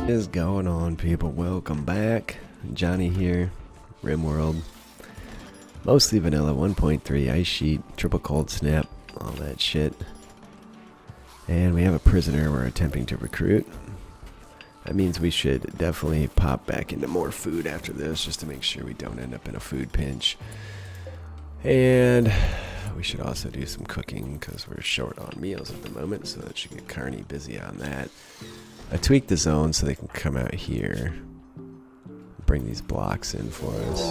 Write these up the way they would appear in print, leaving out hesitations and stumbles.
What is going on, people? Welcome back. Johnny here, RimWorld. Mostly vanilla, 1.3, ice sheet, triple cold snap, all that shit. And we have a prisoner we're attempting to recruit. That means we should definitely pop back into more food after this, just to make sure we don't end up in a food pinch. And we should also do some cooking, because we're short on meals at the moment, so that should get Carney busy on that. I tweaked the zone so they can come out here, bring these blocks in for us.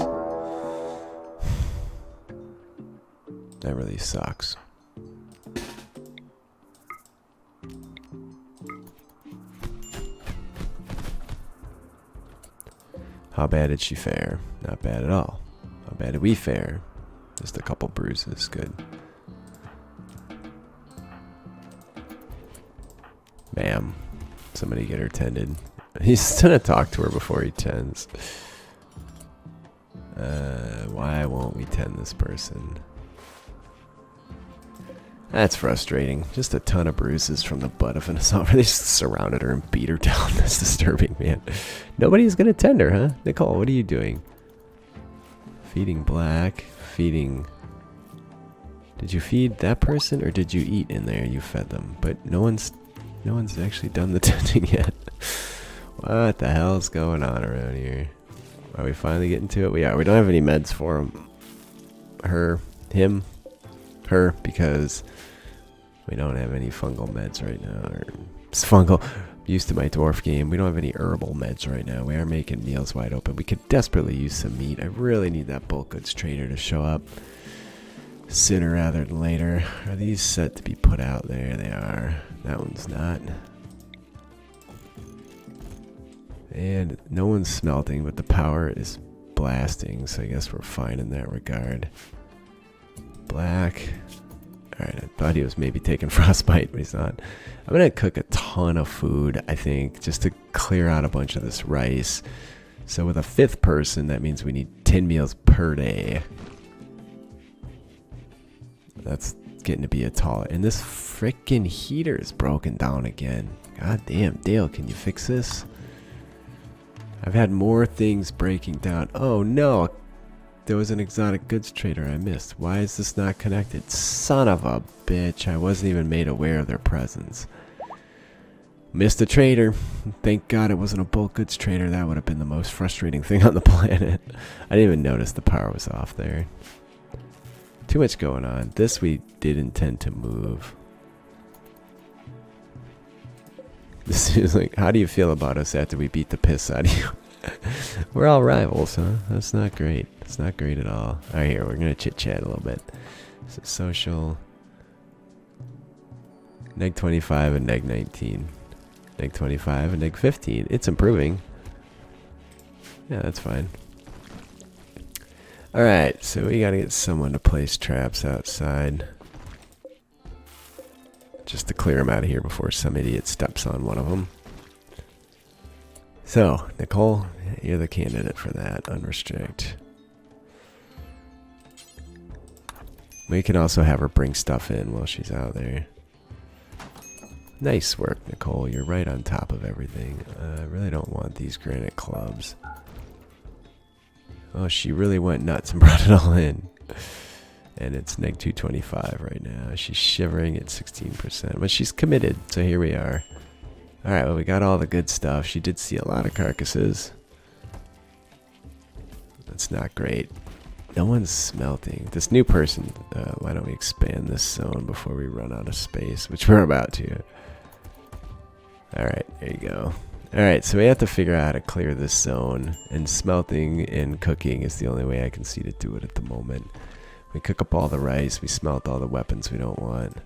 That really sucks. How bad did she fare? Not bad at all. How bad did we fare? Just a couple bruises. Good. Bam. Somebody get her tended. He's gonna talk to her before he tends. Why won't we tend this person? That's frustrating. Just a ton of bruises from the butt of an assault. They just surrounded her and beat her down. That's disturbing, man. Nobody's gonna tend her, huh? Nicole, what are you doing? Feeding black. Feeding... Did you feed that person, or did you eat in there? You fed them. But no one's actually done the tending yet. What the hell's going on around here? Are we finally getting to it? We are. We don't have any meds for him. Her, because we don't have any fungal meds right now. Or it's fungal. Used to my dwarf game. We don't have any herbal meds right now. We are making meals wide open. We could desperately use some meat. I really need that bulk goods trader to show up sooner rather than later. Are these set to be put out? There they are. That one's not. And no one's smelting, but the power is blasting, so I guess we're fine in that regard. Black. Alright, I thought he was maybe taking frostbite, but he's not. I'm gonna cook a ton of food, I think, just to clear out a bunch of this rice. So with a fifth person, that means we need 10 meals per day. That's getting to be a taller. And this freaking heater is broken down again. God damn, Dale, can you fix this? I've had more things breaking down. Oh no, there was an exotic goods trader I missed. Why is this not connected? Son of a bitch, I wasn't even made aware of their presence. Missed a trader. Thank God it wasn't a bulk goods trader. That would have been the most frustrating thing on the planet. I didn't even notice the power was off there. Too much going on. This we did intend to move. This is like, how do you feel about us after we beat the piss out of you? We're all rivals, huh? That's not great. It's not great at all. Alright, here, we're gonna chit chat a little bit. So social. Neg 25 and neg 19. Neg 25 and neg 15. It's improving. Yeah, that's fine. Alright, so we gotta get someone to place traps outside. Just to clear them out of here before some idiot steps on one of them. So, Nicole, you're the candidate for that, unrestrict. We can also have her bring stuff in while she's out there. Nice work, Nicole. You're right on top of everything. I really don't want these granite clubs. Oh, she really went nuts and brought it all in. And it's neg 225 right now. She's shivering at 16%. But she's committed, so here we are. Alright, well, we got all the good stuff. She did see a lot of carcasses. That's not great. No one's smelting. This new person, why don't we expand this zone before we run out of space, which we're about to. Alright, there you go. Alright, so we have to figure out how to clear this zone, and smelting and cooking is the only way I can see to do it at the moment. We cook up all the rice, we smelt all the weapons we don't want.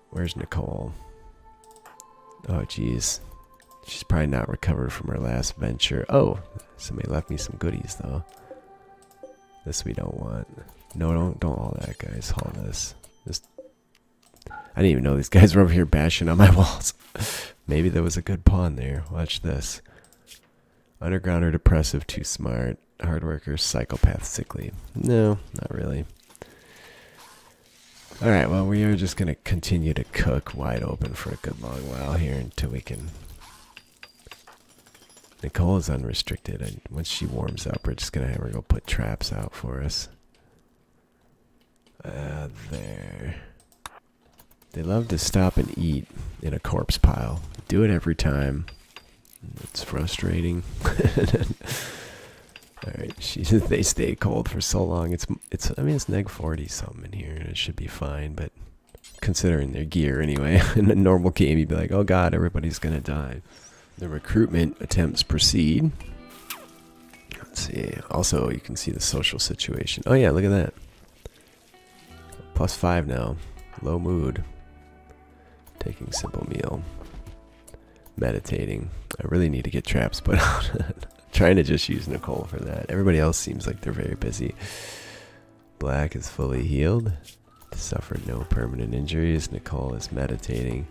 Where's Nicole? Oh jeez. She's probably not recovered from her last venture. Oh, somebody left me some goodies though. This we don't want. No, don't haul that, guys. Haul this. I didn't even know these guys were over here bashing on my walls. Maybe there was a good pawn there. Watch this. Underground or depressive, too smart. Hard worker, psychopath, sickly. No, not really. Alright, well, we are just going to continue to cook wide open for a good long while here until we can Nicole is unrestricted. Once she warms up, we're just going to have her go put traps out for us. There. They love to stop and eat in a corpse pile. Do it every time. It's frustrating. Alright, they stay cold for so long. I mean, it's neg 40 something in here, and it should be fine, but considering their gear anyway, in a normal game, you'd be like, oh god, everybody's gonna die. The recruitment attempts proceed. Let's see. Also, you can see the social situation. Oh yeah, look at that. +5 now. Low mood. Taking simple meal. Meditating. I really need to get traps put out. Trying to just use Nicole for that. Everybody else seems like they're very busy. Black is fully healed. Suffered no permanent injuries. Nicole is meditating.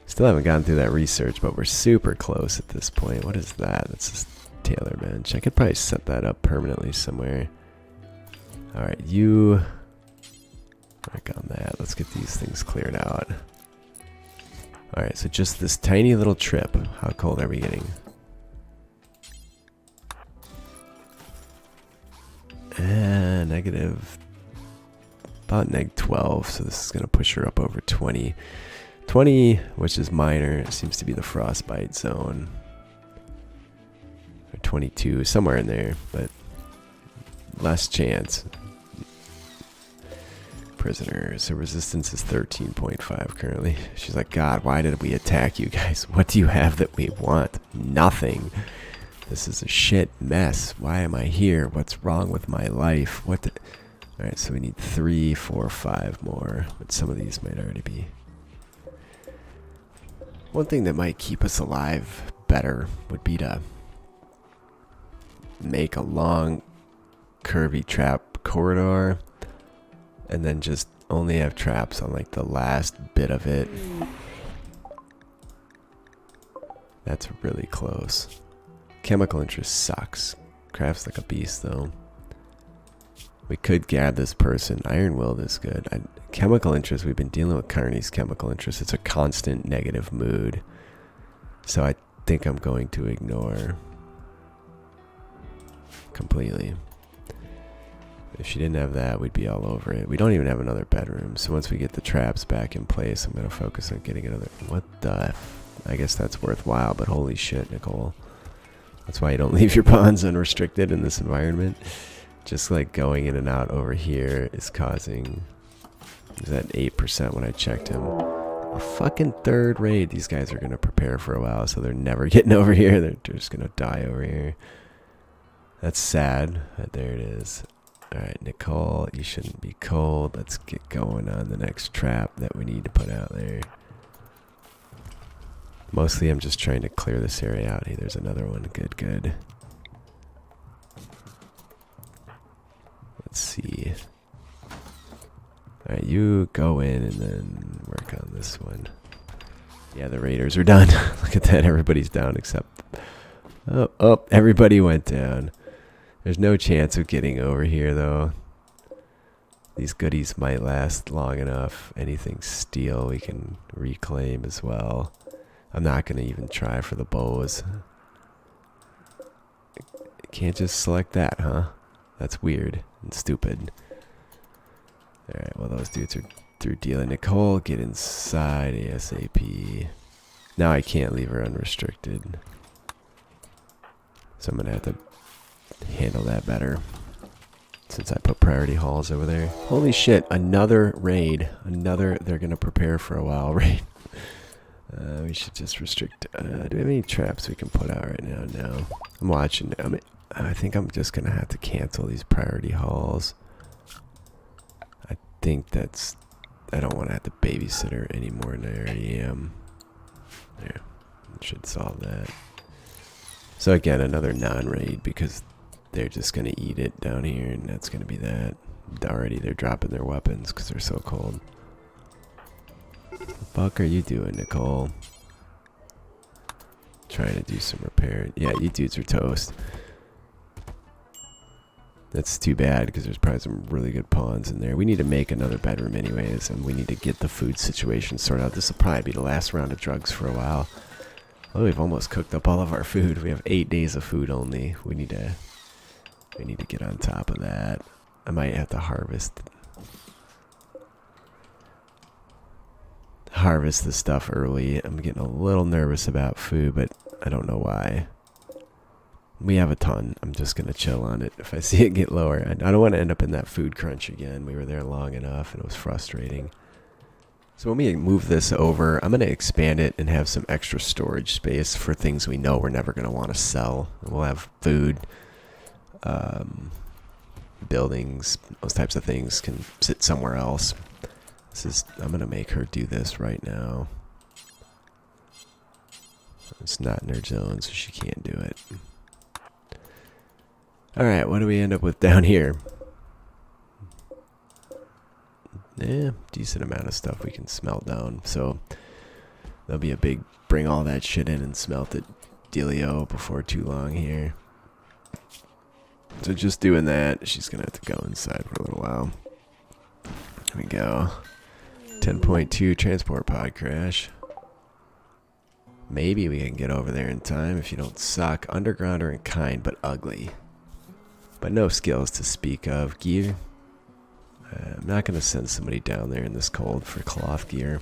Still haven't gotten through that research, but we're super close at this point. What is that? That's just Taylor bench. I could probably set that up permanently somewhere. Alright, you work on that. Let's get these things cleared out. Alright, so just this tiny little trip. How cold are we getting? Negative, about neg 12, so this is going to push her up over 20. 20, which is minor, it seems to be the frostbite zone. Or 22, somewhere in there, but less chance. Prisoner, so resistance is 13.5 currently. She's like, God, why did we attack you guys? What do you have that we want? Nothing. This is a shit mess. Why am I here? What's wrong with my life? What the... Alright, so we need 3, 4, 5 more. But some of these might already be. One thing that might keep us alive better would be to make a long, curvy trap corridor. And then just only have traps on like the last bit of it. That's really close. Chemical interest sucks. Crafts like a beast though. We could gab this person. RimWorld is good. Chemical interest, we've been dealing with Carney's chemical interest. It's a constant negative mood. So I think I'm going to ignore completely. If she didn't have that, we'd be all over it. We don't even have another bedroom. So once we get the traps back in place, I'm going to focus on getting another... What the... I guess that's worthwhile, but holy shit, Nicole. That's why you don't leave your pawns unrestricted in this environment. Just like going in and out over here is causing... Is that 8% when I checked him? A fucking third raid. These guys are going to prepare for a while, so they're never getting over here. They're just going to die over here. That's sad, but there it is. Alright, Nicole, you shouldn't be cold. Let's get going on the next trap that we need to put out there. Mostly I'm just trying to clear this area out. Hey, there's another one. Good, good. Let's see. Alright, you go in and then work on this one. Yeah, the raiders are done. Look at that. Everybody's down except... Oh, everybody went down. There's no chance of getting over here, though. These goodies might last long enough. Anything steel we can reclaim as well. I'm not going to even try for the bows. Can't just select that, huh? That's weird and stupid. Alright, well, those dudes are through dealing. Nicole, get inside ASAP. Now I can't leave her unrestricted. So I'm going to have to handle that better since I put priority halls over there. Holy shit, another raid. Another they're gonna prepare for a while raid. We should just restrict. Do we have any traps we can put out right now? No. I'm watching. I think I'm just gonna have to cancel these priority halls. I think that's... I don't want to have to babysit her anymore than I already am. There. Should solve that. So again, another non-raid because they're just going to eat it down here, and that's going to be that. Already they're dropping their weapons because they're so cold. What the fuck are you doing, Nicole? Trying to do some repair. Yeah, you dudes are toast. That's too bad because there's probably some really good pawns in there. We need to make another bedroom anyways, and we need to get the food situation sorted out. This will probably be the last round of drugs for a while. Oh, we've almost cooked up all of our food. We have 8 days of food only. We need to get on top of that. I might have to harvest the stuff early. I'm getting a little nervous about food, but I don't know why. We have a ton. I'm just going to chill on it. If I see it get lower, I don't want to end up in that food crunch again. We were there long enough and it was frustrating. So when we move this over, I'm going to expand it and have some extra storage space for things we know we're never going to want to sell. We'll have food, buildings, those types of things can sit somewhere else. I'm going to make her do this right now. It's not in her zone, so she can't do it. Alright, what do we end up with down here? Yeah, decent amount of stuff we can smelt down. So there'll be a big bring all that shit in and smelt it dealio before too long here. So just doing that, she's going to have to go inside for a little while. There we go. 10.2 transport pod crash. Maybe we can get over there in time if you don't suck. Undergrounder and kind, but ugly. But no skills to speak of. Gear. I'm not going to send somebody down there in this cold for cloth gear.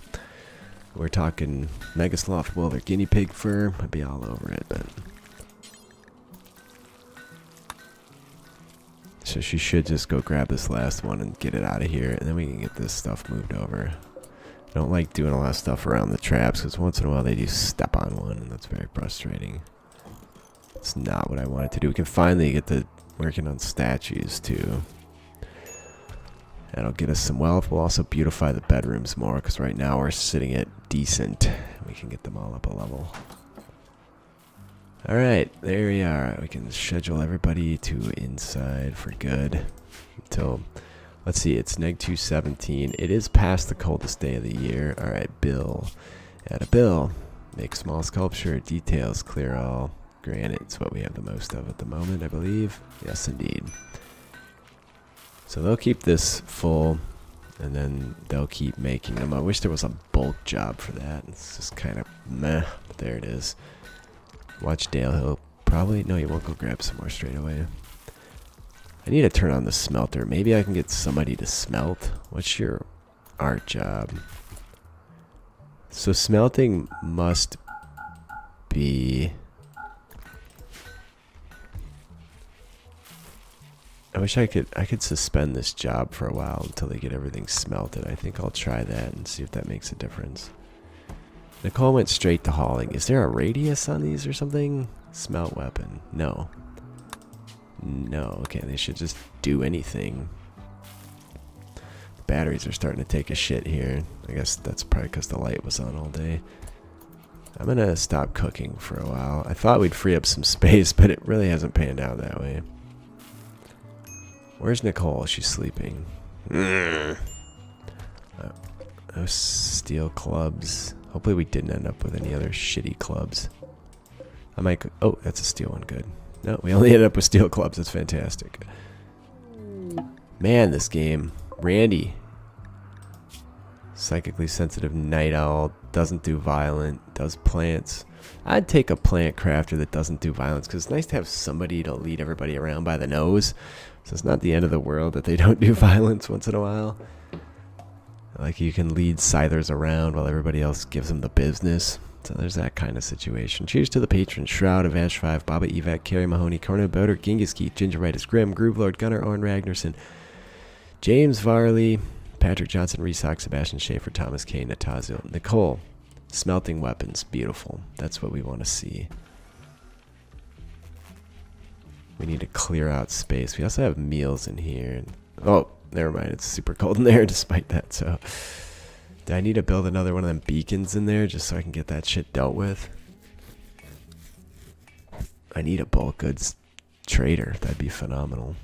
We're talking Mega Sloth wool or guinea pig fur. I'd be all over it, but... So she should just go grab this last one and get it out of here, and then we can get this stuff moved over. I don't like doing a lot of stuff around the traps, because once in a while they do step on one, and that's very frustrating. It's not what I wanted to do. We can finally get to working on statues, too. That'll get us some wealth. We'll also beautify the bedrooms more, because right now we're sitting at decent. We can get them all up a level. Alright, there we are. We can schedule everybody to inside for good. Until, let's see, it's neg 217. It is past the coldest day of the year. Alright, Bill. Add a bill. Make small sculpture. Details. Clear all. Granite. It's what we have the most of at the moment, I believe. Yes, indeed. So they'll keep this full, and then they'll keep making them. I wish there was a bulk job for that. It's just kind of meh, but there it is. Watch Dale. He'll probably... No, he won't go grab some more straight away. I need to turn on the smelter. Maybe I can get somebody to smelt. What's your art job? So smelting must be... I wish I could suspend this job for a while until they get everything smelted. I think I'll try that and see if that makes a difference. Nicole went straight to hauling. Is there a radius on these or something? Smelt weapon. No. No. Okay, they should just do anything. The batteries are starting to take a shit here. I guess that's probably because the light was on all day. I'm going to stop cooking for a while. I thought we'd free up some space, but it really hasn't panned out that way. Where's Nicole? She's sleeping. Those steel clubs. Hopefully we didn't end up with any other shitty clubs. I might... Oh, that's a steel one. Good. No, we only ended up with steel clubs. That's fantastic. Man, this game. Randy. Psychically sensitive night owl. Doesn't do violent. Does plants. I'd take a plant crafter that doesn't do violence, because it's nice to have somebody to lead everybody around by the nose. So it's not the end of the world that they don't do violence once in a while. Like you can lead scythers around while everybody else gives them the business. So there's that kind of situation. Cheers to the patrons. Shroud, Avash 5, Baba Evac, Carrie Mahoney, Corno Boder, Genghis Keith, Gingeritis, Grim, Groove Lord, Gunnar, Orn Ragnarsson, James Varley, Patrick Johnson, Resock, Sebastian Schaefer, Thomas K, Natazil, Nicole. Smelting weapons. Beautiful. That's what we want to see. We need to clear out space. We also have meals in here. Oh, never mind. It's super cold in there despite that. So, do I need to build another one of them beacons in there just so I can get that shit dealt with? I need a bulk goods trader. That'd be phenomenal.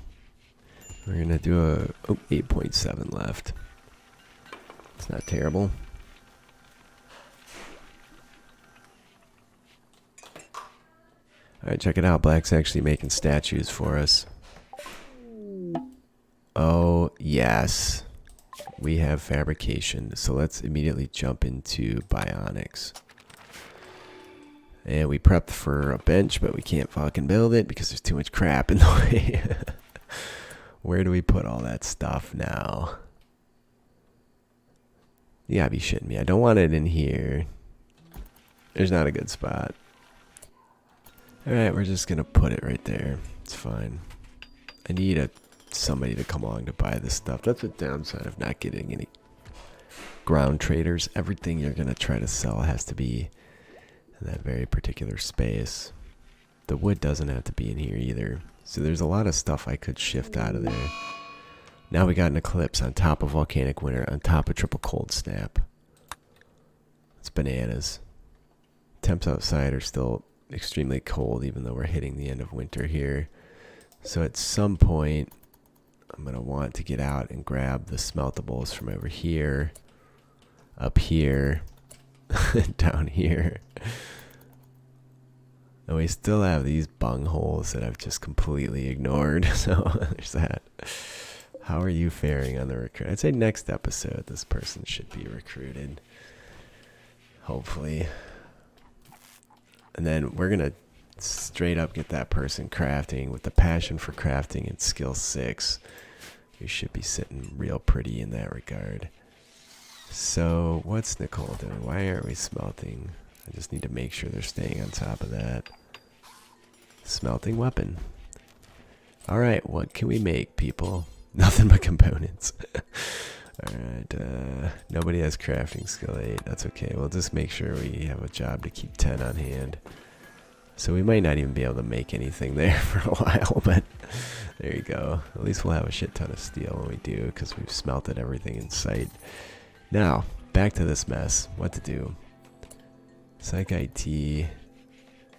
We're going to do a 8.7 left. It's not terrible. Alright, check it out. Black's actually making statues for us. Oh, yes. We have fabrication. So let's immediately jump into bionics. And we prepped for a bench, but we can't fucking build it because there's too much crap in the way. Where do we put all that stuff now? You gotta be shitting me. I don't want it in here. There's not a good spot. Alright, we're just gonna put it right there. It's fine. I need somebody to come along to buy this stuff. That's the downside of not getting any ground traders. Everything you're gonna try to sell has to be in that very particular space. The wood doesn't have to be in here either. So there's a lot of stuff I could shift out of there. Now we got an eclipse on top of volcanic winter, on top of triple cold snap. It's bananas. Temps outside are still extremely cold, even though we're hitting the end of winter here. So at some point, I'm going to want to get out and grab the smeltables from over here, up here, down here. And we still have these bung holes that I've just completely ignored. So there's that. How are you faring on the recruit? I'd say next episode, this person should be recruited. Hopefully. And then we're going to straight up get that person crafting with the passion for crafting and skill 6. We should be sitting real pretty in that regard. So what's Nicole doing? Why aren't we smelting? I just need to make sure they're staying on top of that. Smelting weapon. Alright, what can we make, people? Nothing but components. Alright, nobody has crafting skill 8. That's okay. We'll just make sure we have a job to keep 10 on hand. So we might not even be able to make anything there for a while, but there you go. At least we'll have a shit ton of steel when we do, because we've smelted everything in sight. Now, back to this mess. What to do? Psych IT,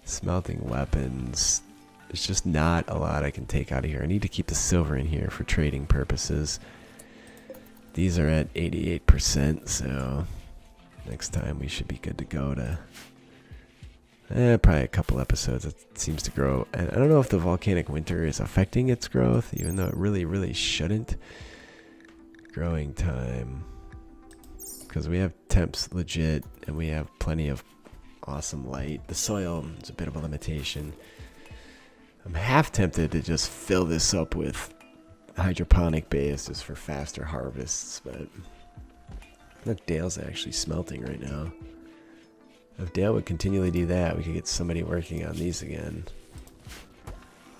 smelting weapons. There's just not a lot I can take out of here. I need to keep the silver in here for trading purposes. These are at 88%, so next time we should be good to go to probably a couple episodes. It seems to grow. And I don't know if the volcanic winter is affecting its growth, even though it really, really shouldn't. Growing time. Because we have temps legit, and we have plenty of awesome light. The soil is a bit of a limitation. I'm half tempted to just fill this up with hydroponic base just for faster harvests, but look, Dale's actually smelting right now. If Dale would continually do that, we could get somebody working on these again.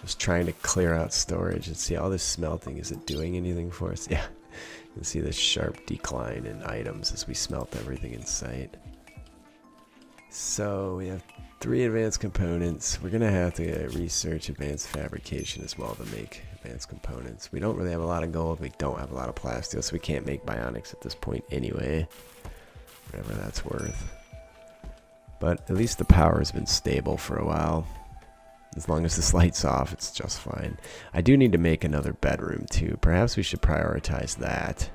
Just trying to clear out storage and see all this smelting. Is it doing anything for us? Yeah. You can see this sharp decline in items as we smelt everything in sight. So we have 3 advanced components. We're going to have to research advanced fabrication as well to make advanced components. We don't really have a lot of gold. We don't have a lot of plasteel, so we can't make bionics at this point anyway. Whatever that's worth. But at least the power has been stable for a while. As long as this light's off, it's just fine. I do need to make another bedroom too. Perhaps we should prioritize that.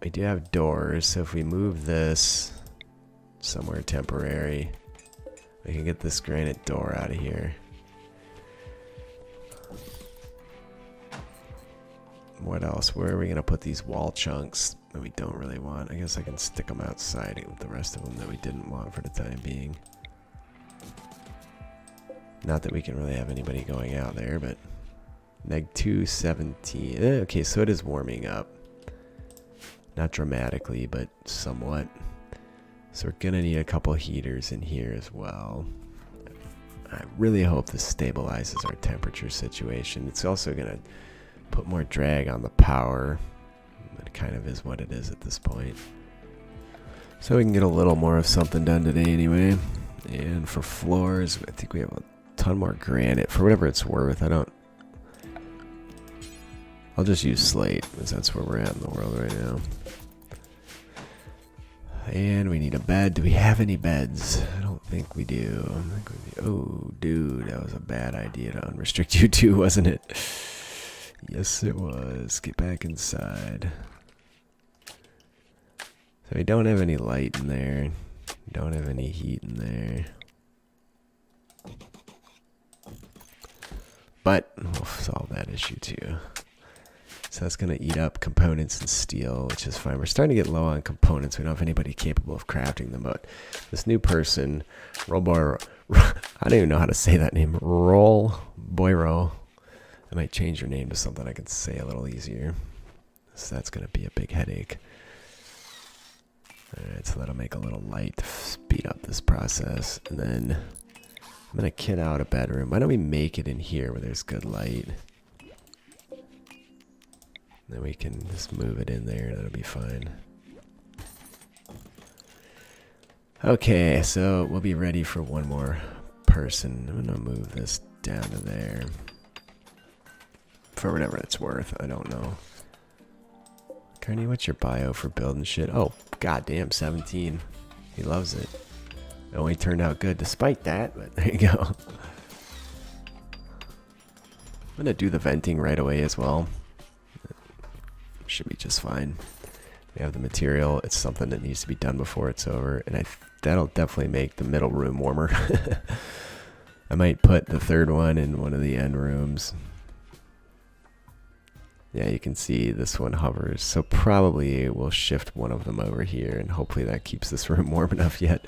We do have doors, so if we move this somewhere temporary, we can get this granite door out of here. What else? Where are we going to put these wall chunks that we don't really want? I guess I can stick them outside with the rest of them that we didn't want for the time being. Not that we can really have anybody going out there, but neg 217. Okay, so it is warming up. Not dramatically, but somewhat. So we're gonna need a couple heaters in here as well. I really hope this stabilizes our temperature situation. It's also gonna put more drag on the power. It kind of is what it is at this point. So we can get a little more of something done today anyway. And for floors, I think we have a ton more granite for whatever it's worth. I'll just use slate because that's where we're at in the world right now. And we need a bed. Do we have any beds? I don't think we do. Oh, dude, that was a bad idea to unrestrict you too, wasn't it? Yes, it was. Get back inside. So we don't have any light in there. Don't have any heat in there. But we'll solve that issue too. So that's going to eat up components and steel, which is fine. We're starting to get low on components. We don't have anybody capable of crafting them, but this new person, I don't even know how to say that name, Boyro. I might change your name to something I can say a little easier. So that's going to be a big headache. Alright, so that'll make a little light to speed up this process. And then I'm going to kit out a bedroom. Why don't we make it in here where there's good light? Then we can just move it in there. That'll be fine. Okay, so we'll be ready for one more person. I'm going to move this down to there. For whatever it's worth. I don't know. Kearney, what's your bio for building shit? Oh, goddamn, 17. He loves it. It only turned out good despite that, but there you go. I'm going to do the venting right away as well. Should be just fine. We have the material. It's something that needs to be done before it's over, and that'll definitely make the middle room warmer. I might put the third one in one of the end rooms. Yeah, you can see this one hovers, so probably we'll shift one of them over here, and hopefully that keeps this room warm enough yet.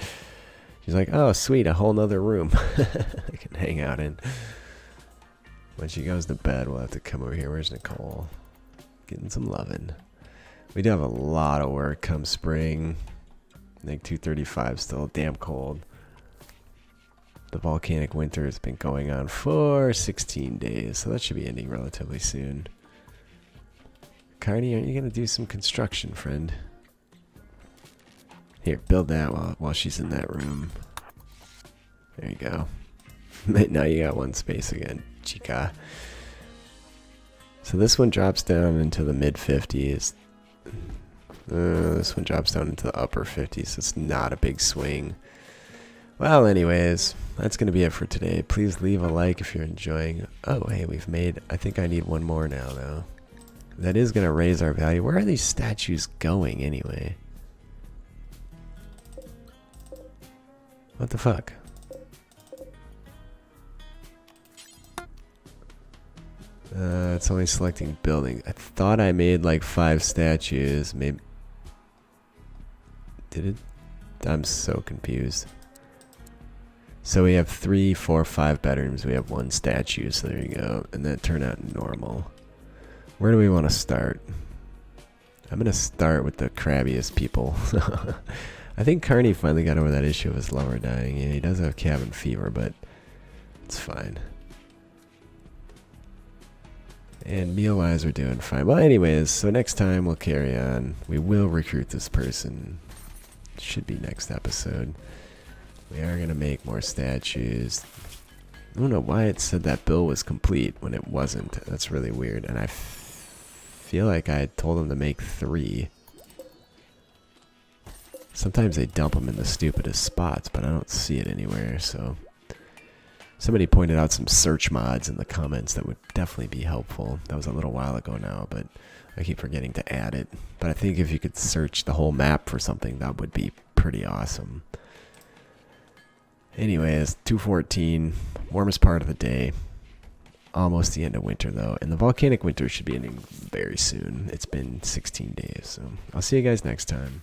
She's like, oh, sweet, a whole nother room I can hang out in. When she goes to bed, we'll have to come over here. Where's Nicole? Getting some lovin'. We do have a lot of work come spring. I think 235 still damn cold. The volcanic winter has been going on for 16 days, so that should be ending relatively soon. Carney, aren't you going to do some construction, friend? Here, build that while she's in that room. There you go. Now you got one space again, chica. So this one drops down into the mid-50s. This one drops down into the upper 50s. It's not a big swing. Well, anyways, that's going to be it for today. Please leave a like if you're enjoying. Oh, hey, we've made... I think I need one more now, though. That is going to raise our value. Where are these statues going, anyway? What the fuck? It's only selecting building. I thought I made like 5 statues. Maybe... Did it? I'm so confused. So we have 3, 4, 5 bedrooms. We have 1 statue, so there you go. And that turned out normal. Where do we want to start? I'm going to start with the crabbiest people. I think Carney finally got over that issue of his lover dying. Yeah, he does have cabin fever, but it's fine. And meal-wise, we're doing fine. Well, anyways, so next time we'll carry on. We will recruit this person. Should be next episode. We are going to make more statues. I don't know why it said that bill was complete when it wasn't. That's really weird. And I feel like I had told them to make 3. Sometimes they dump them in the stupidest spots, but I don't see it anywhere, so... Somebody pointed out some search mods in the comments that would definitely be helpful. That was a little while ago now, but I keep forgetting to add it. But I think if you could search the whole map for something, that would be pretty awesome. Anyways, 2:14, warmest part of the day. Almost the end of winter, though. And the volcanic winter should be ending very soon. It's been 16 days, so I'll see you guys next time.